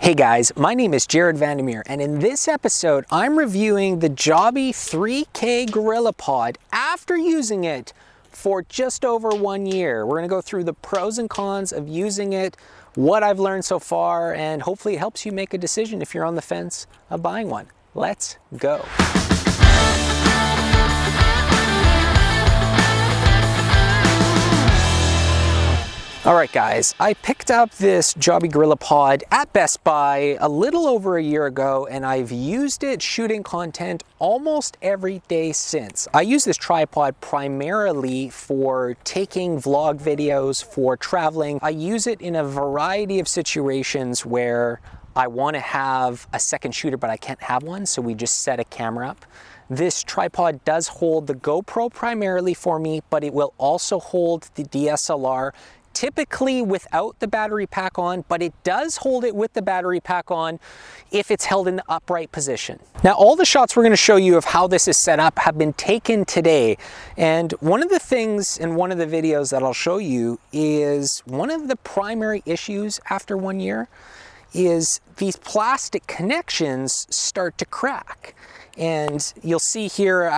Hey guys, my name is VanderMeer, and in this episode, I'm reviewing the Joby 3K Gorillapod after using it for just over 1 year. We're gonna go through the pros and cons of using it, what I've learned so far, and hopefully it helps you make a decision if you're on the fence of buying one. Let's go. All right guys, I picked up this Joby Gorillapod at Best Buy a little over a year ago, and I've used it shooting content almost every day since. I use this tripod primarily for taking vlog videos, for traveling. I use it in a variety of situations where I want to have a second shooter but I can't have one, so we just set a camera up. This tripod does hold the GoPro primarily for me, but it will also hold the DSLR, typically without the battery pack on, but it does hold it with the battery pack on if it's held in the upright position. Now, all the shots we're going to show you of how this is set up have been taken today. And one of the things in one of the videos that I'll show you is one of the primary issues after 1 year is these plastic connections start to crack. And you'll see here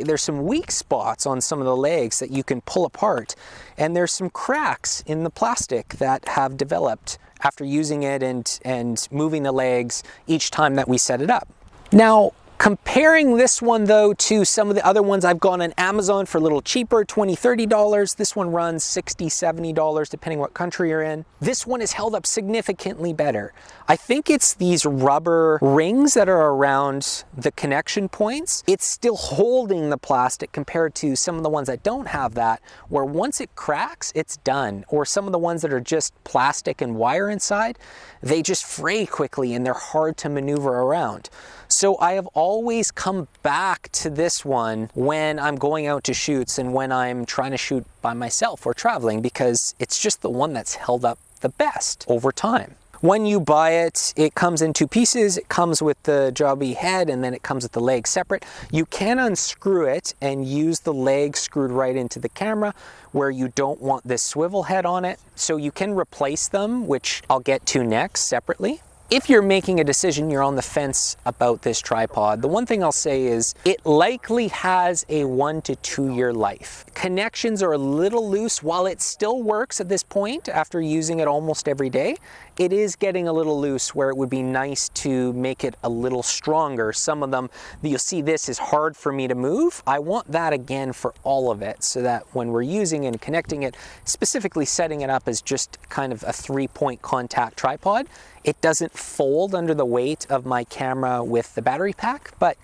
there's some weak spots on some of the legs that you can pull apart. And there's some cracks in the plastic that have developed after using it and moving the legs each time that we set it up. Now, comparing this one though to some of the other ones I've gone on Amazon for a little cheaper, $20, $30. This one runs $60, $70 depending what country you're in. This one is held up significantly better. I think it's these rubber rings that are around the connection points. It's still holding the plastic compared to some of the ones that don't have that, where once it cracks, it's done. Or some of the ones that are just plastic and wire inside, they just fray quickly and they're hard to maneuver around. So I have always come back to this one when I'm going out to shoots and when I'm trying to shoot by myself or traveling, because it's just the one that's held up the best over time. When you buy it, it comes in 2 pieces. It comes with the Joby head and then it comes with the leg separate. You can unscrew it and use the leg screwed right into the camera where you don't want this swivel head on it. So you can replace them, which I'll get to next separately. If you're making a decision, you're on the fence about this tripod, the one thing I'll say is it likely has a 1 to 2 year life. Connections are a little loose. While it still works at this point after using it almost every day, it is getting a little loose where it would be nice to make it a little stronger. Some of them, you'll see this is hard for me to move. I want that again for all of it so that when we're using and connecting it, specifically setting it up as just kind of a 3-point contact tripod, it doesn't fold under the weight of my camera with the battery pack, but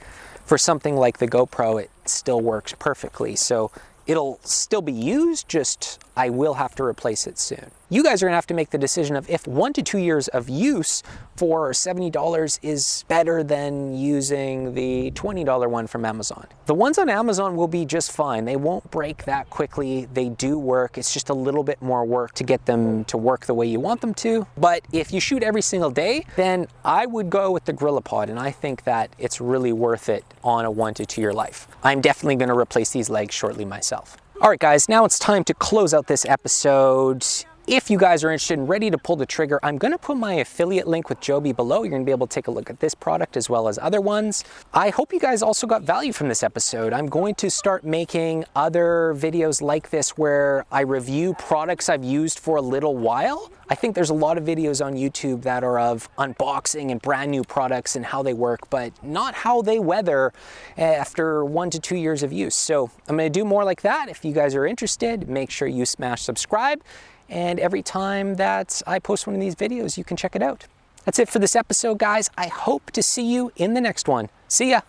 for something like the GoPro, it still works perfectly. So it'll still be used, just I will have to replace it soon. You guys are gonna have to make the decision of if 1 to 2 years of use for $70 is better than using the $20 one from Amazon. The ones on Amazon will be just fine. They won't break that quickly. They do work. It's just a little bit more work to get them to work the way you want them to. But if you shoot every single day, then I would go with the Gorillapod, and I think that it's really worth it on a 1 to 2 year life. I'm definitely gonna replace these legs shortly myself. All right guys, now it's time to close out this episode. If you guys are interested and ready to pull the trigger, I'm gonna put my affiliate link with Joby below. You're gonna be able to take a look at this product as well as other ones. I hope you guys also got value from this episode. I'm going to start making other videos like this where I review products I've used for a little while. I think there's a lot of videos on YouTube that are of unboxing and brand new products and how they work, but not how they weather after 1 to 2 years of use. So I'm gonna do more like that. If you guys are interested, make sure you smash subscribe. And every time that I post one of these videos, you can check it out. That's it for this episode, guys. I hope to see you in the next one. See ya.